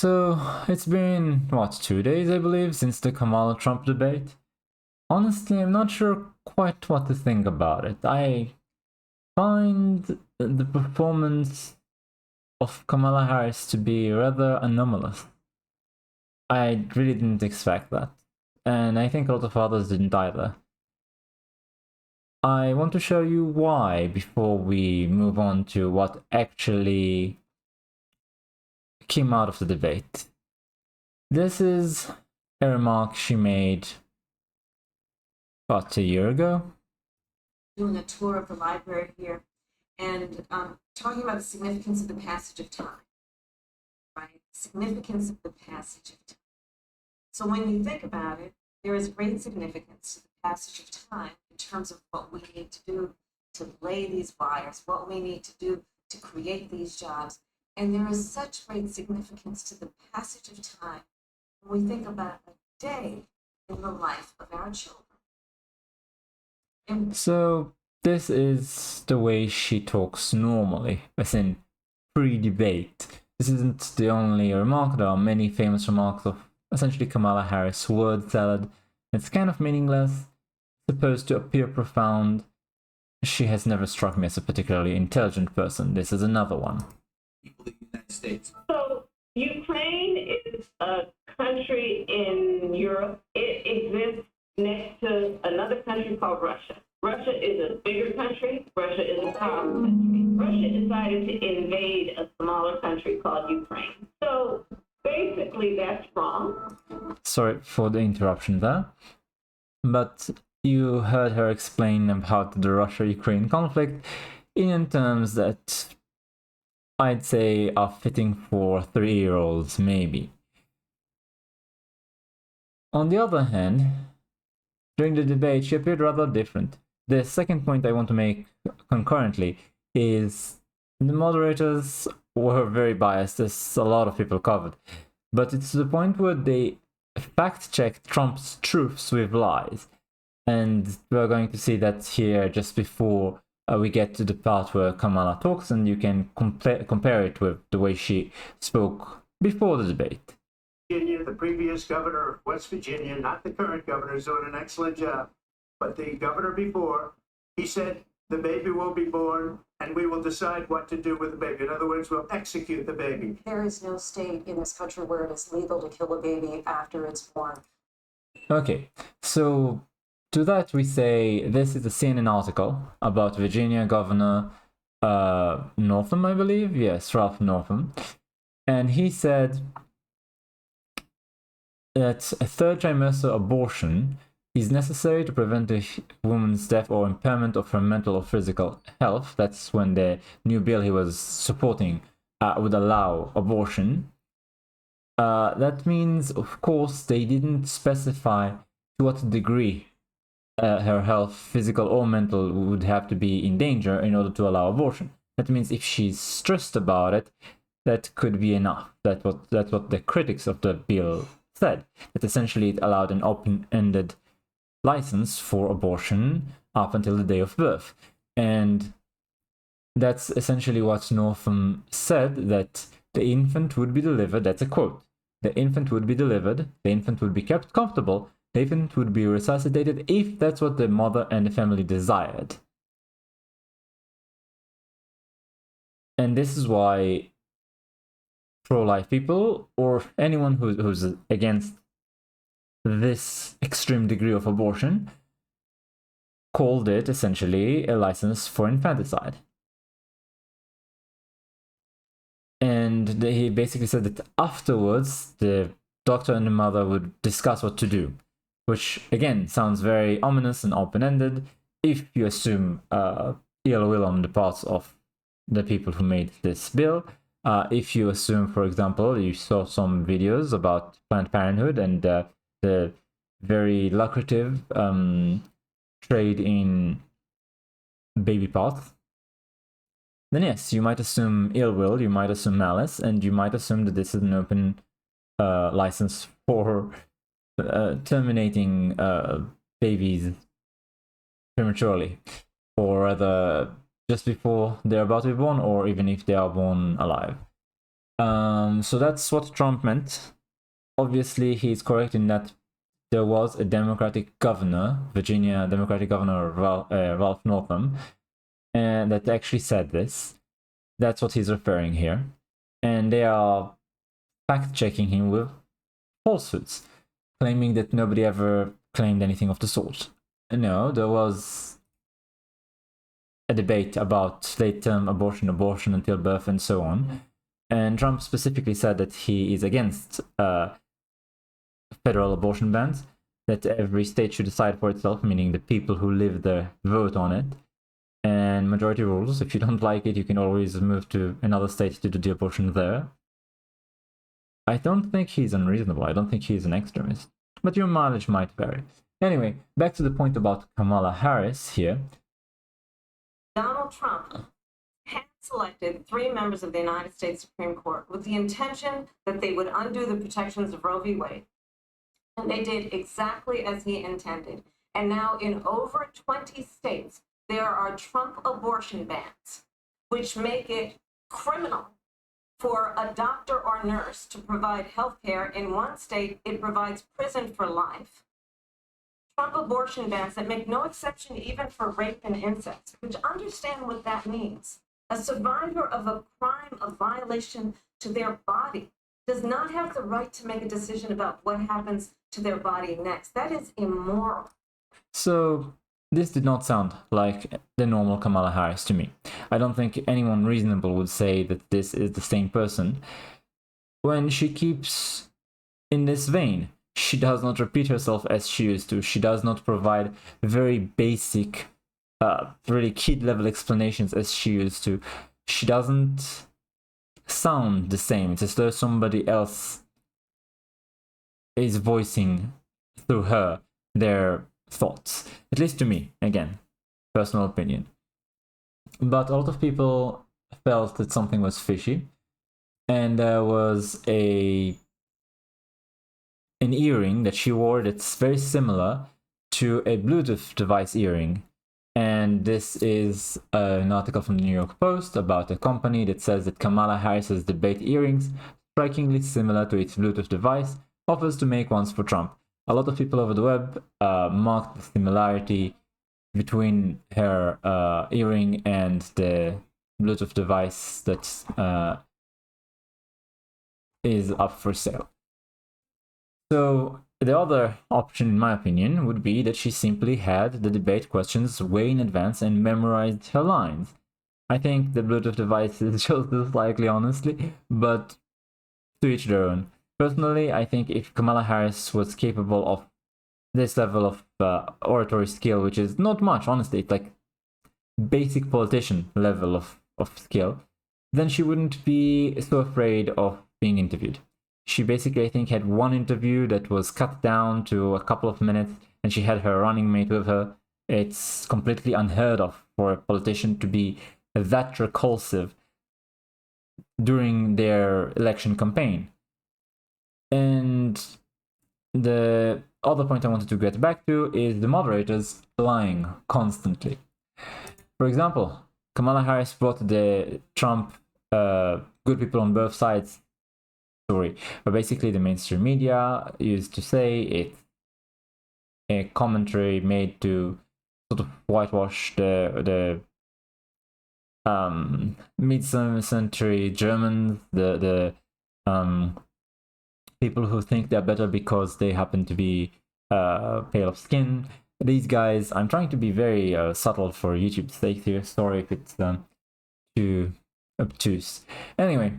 So, it's been, what, 2 days, I believe, since the Kamala Trump debate? Honestly, I'm not sure quite what to think about it. I find the performance of Kamala Harris to be rather anomalous. I really didn't expect that. And I think a lot of others didn't either. I want to show you why before we move on to what actually came out of the debate. This is a remark she made about a year ago. Doing a tour of the library here and talking about the significance of the passage of time, right? Significance of the passage of time. So when you think about it, there is great significance to the passage of time in terms of what we need to do to lay these wires, what we need to do to create these jobs. And there is such great significance to the passage of time when we think about a day in the life of our children. So this is the way she talks normally, as in pre-debate. This isn't the only remark. There are many famous remarks of essentially Kamala Harris word salad. It's kind of meaningless, supposed to appear profound. She has never struck me as a particularly intelligent person. This is another one. People in the United States. So Ukraine is a country in Europe. It exists next to another country called Russia. Russia is a bigger country. Russia is a powerful country. Russia decided to invade a smaller country called Ukraine. So basically, that's wrong. Sorry for the interruption there. But you heard her explain about the Russia-Ukraine conflict in terms that I'd say are fitting for 3-year-olds, maybe. On the other hand, during the debate, she appeared rather different. The second point I want to make concurrently is the moderators were very biased, as a lot of people covered. But it's to the point where they fact-checked Trump's truths with lies. And we're going to see that here just before we get to the part where Kamala talks, and you can compare it with the way she spoke before the debate. Virginia, the previous governor of West Virginia, not the current governor, is doing an excellent job. But the governor before, he said the baby will be born and we will decide what to do with the baby. In other words, we'll execute the baby. There is no state in this country where it is legal to kill a baby after it's born. Okay, so to that we say this is a CNN article about Virginia Governor Northam, I believe. Yes, Ralph Northam. And he said that a third trimester abortion is necessary to prevent a woman's death or impairment of her mental or physical health. That's when the new bill he was supporting would allow abortion. That means, of course, they didn't specify to what degree her health, physical or mental, would have to be in danger in order to allow abortion. That means if she's stressed about it, that could be enough. That's what the critics of the bill said. That essentially it allowed an open-ended license for abortion up until the day of birth. And that's essentially what Northam said, that the infant would be delivered. That's a quote. The infant would be delivered, the infant would be kept comfortable, the infant would be resuscitated if that's what the mother and the family desired. And this is why pro-life people, or anyone who's against this extreme degree of abortion, called it essentially a license for infanticide. And he basically said that afterwards the doctor and the mother would discuss what to do, which again sounds very ominous and open-ended if you assume ill will on the parts of the people who made this bill. If you assume, for example, you saw some videos about Planned Parenthood and the very lucrative trade in baby parts, then yes, you might assume ill will, you might assume malice, and you might assume that this is an open license for terminating babies prematurely, or rather just before they're about to be born, or even if they are born alive. So that's what Trump meant. Obviously, he's correct in that there was a Democratic governor, Virginia Democratic Governor Ralph Northam, and that actually said this. That's what he's referring here. And they are fact-checking him with falsehoods, claiming that nobody ever claimed anything of the sort. No, there was a debate about late-term abortion, abortion until birth, and so on. And Trump specifically said that he is against federal abortion bans, that every state should decide for itself, meaning the people who live there vote on it. And majority rules, if you don't like it, you can always move to another state to do the abortion there. I don't think he's unreasonable. I don't think he's an extremist. But your mileage might vary. Anyway, back to the point about Kamala Harris here. Donald Trump had selected 3 members of the United States Supreme Court with the intention that they would undo the protections of Roe v. Wade. And they did exactly as he intended. And now in over 20 states, there are Trump abortion bans, which make it criminal for a doctor or nurse to provide health care. In one state, it provides prison for life. Trump abortion bans that make no exception even for rape and incest, which understand what that means. A survivor of a crime, a violation to their body, does not have the right to make a decision about what happens to their body next. That is immoral. So this did not sound like the normal Kamala Harris to me. I don't think anyone reasonable would say that this is the same person. When she keeps in this vein, she does not repeat herself as she used to. She does not provide very basic, really kid-level explanations as she used to. She doesn't sound the same. It's as though somebody else is voicing through her their thoughts. At least to me, again, personal opinion. But a lot of people felt that something was fishy, and there was an earring that she wore that's very similar to a Bluetooth device earring. And this is an article from the New York Post about a company that says that Kamala Harris's debate earrings, strikingly similar to its Bluetooth device, offers to make ones for Trump. A lot of people over the web marked the similarity between her earring and the Bluetooth device that is up for sale. So the other option, in my opinion, would be that she simply had the debate questions way in advance and memorized her lines. I think the Bluetooth device is just as likely, honestly, but to each their own. Personally, I think if Kamala Harris was capable of this level of oratory skill, which is not much, honestly, it's like basic politician level of skill, then she wouldn't be so afraid of being interviewed. She basically, I think, had one interview that was cut down to a couple of minutes, and she had her running mate with her. It's completely unheard of for a politician to be that repulsive during their election campaign. And the other point I wanted to get back to is the moderators lying constantly. For example, Kamala Harris brought the Trump good people on both sides story, but basically the mainstream media used to say it's a commentary made to sort of whitewash the mid-century Germans, the people who think they're better because they happen to be pale of skin. These guys, I'm trying to be very subtle for YouTube's sake here. Sorry if it's too obtuse. Anyway,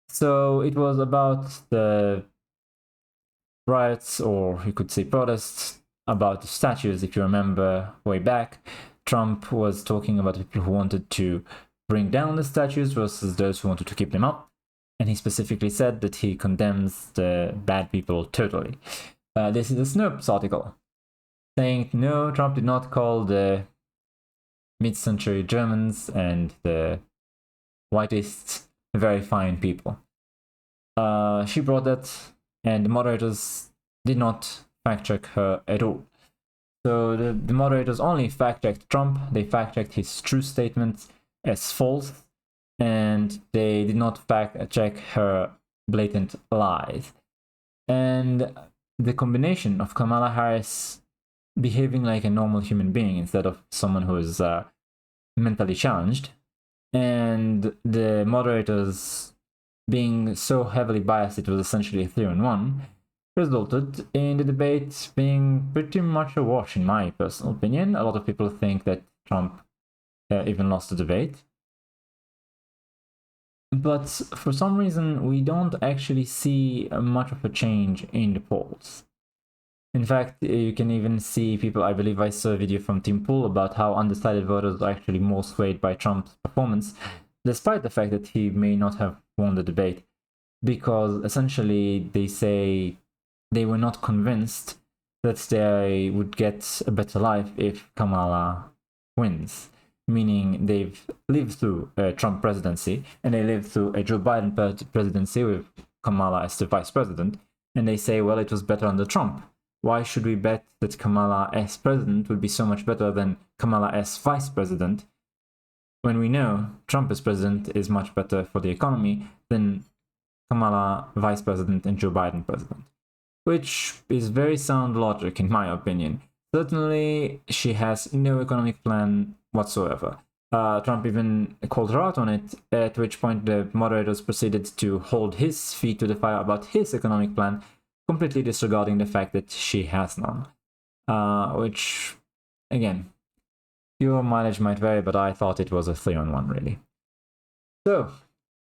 so it was about the riots, or you could say protests, about the statues. If you remember way back, Trump was talking about people who wanted to bring down the statues versus those who wanted to keep them up. And he specifically said that he condemns the bad people totally. This is a Snopes article saying, no, Trump did not call the mid-century Germans and the whiteists very fine people. She brought that, and the moderators did not fact-check her at all. So the moderators only fact-checked Trump. They fact-checked his true statements as false, and they did not fact check her blatant lies. And the combination of Kamala Harris behaving like a normal human being instead of someone who is mentally challenged, and the moderators being so heavily biased it was essentially a 3-on-1, resulted in the debate being pretty much a wash, in my personal opinion. A lot of people think that Trump even lost the debate. But for some reason, we don't actually see much of a change in the polls. In fact, you can even see people, I believe I saw a video from Tim Pool about how undecided voters are actually more swayed by Trump's performance, despite the fact that he may not have won the debate, because essentially they say they were not convinced that they would get a better life if Kamala wins. Meaning they've lived through a Trump presidency and they lived through a Joe Biden presidency with Kamala as the vice president, and they say, well, it was better under Trump. Why should we bet that Kamala as president would be so much better than Kamala as vice president when we know Trump as president is much better for the economy than Kamala vice president and Joe Biden president? Which is very sound logic in my opinion. Certainly, she has no economic plan whatsoever. Trump even called her out on it, at which point the moderators proceeded to hold his feet to the fire about his economic plan, completely disregarding the fact that she has none. Which, again, your mileage might vary, but I thought it was a 3-on-1, really. So,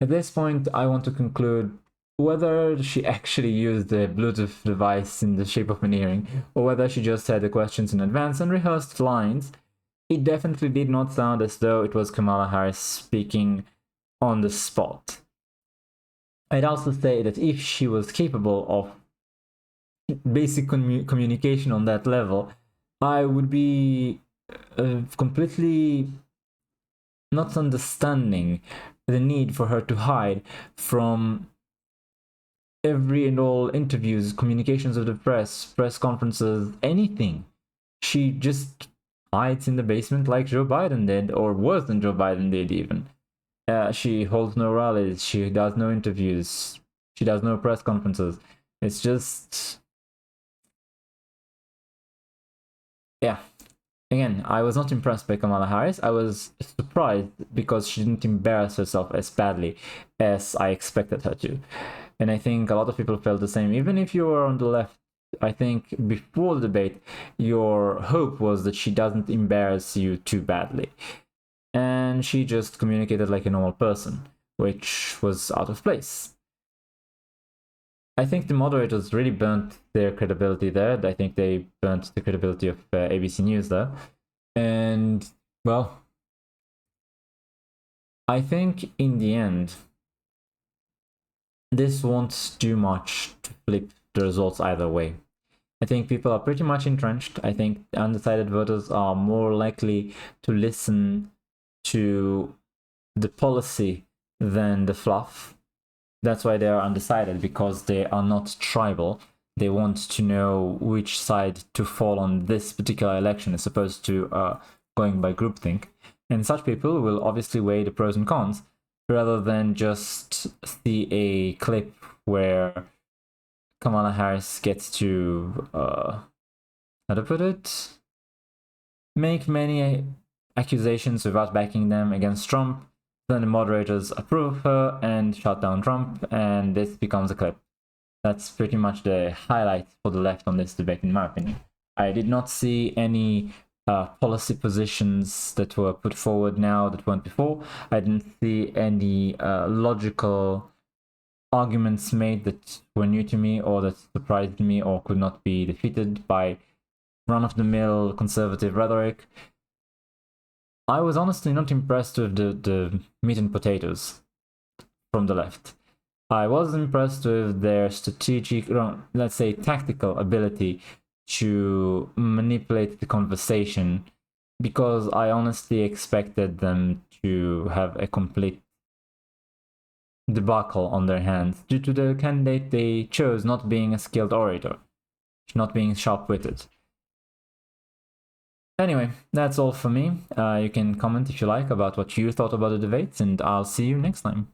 at this point, I want to conclude whether she actually used the Bluetooth device in the shape of an earring, or whether she just had the questions in advance and rehearsed lines. It definitely did not sound as though it was Kamala Harris speaking on the spot. I'd also say that if she was capable of basic communication on that level, I would be completely not understanding the need for her to hide from every and all interviews, communications of the press conferences, anything. She just hides in the basement like Joe Biden did, or worse than Joe Biden did even. She holds no rallies, she does no interviews, she does no press conferences. It's just... yeah. Again, I was not impressed by Kamala Harris. I was surprised because she didn't embarrass herself as badly as I expected her to. And I think a lot of people felt the same. Even if you were on the left, I think before the debate, your hope was that she doesn't embarrass you too badly. And she just communicated like a normal person, which was out of place. I think the moderators really burnt their credibility there. I think they burnt the credibility of ABC News there. And, well, I think in the end, this won't do much to flip the results either way. I think people are pretty much entrenched. I think undecided voters are more likely to listen to the policy than the fluff. That's why they are undecided, because they are not tribal. They want to know which side to fall on this particular election as opposed to going by groupthink. And such people will obviously weigh the pros and cons rather than just see a clip where Kamala Harris gets to, how to put it, make many accusations without backing them against Trump. Then the moderators approve her and shut down Trump, and this becomes a clip. That's pretty much the highlight for the left on this debate, in my opinion. I did not see any policy positions that were put forward now that weren't before. I didn't see any logical arguments made that were new to me or that surprised me or could not be defeated by run-of-the-mill conservative rhetoric. I was honestly not impressed with the meat and potatoes from the left. I was impressed with their strategic, let's say tactical ability to manipulate the conversation, because I honestly expected them to have a complete debacle on their hands due to the candidate they chose not being a skilled orator, not being sharp-witted. Anyway, that's all for me. You can comment if you like about what you thought about the debates, and I'll see you next time.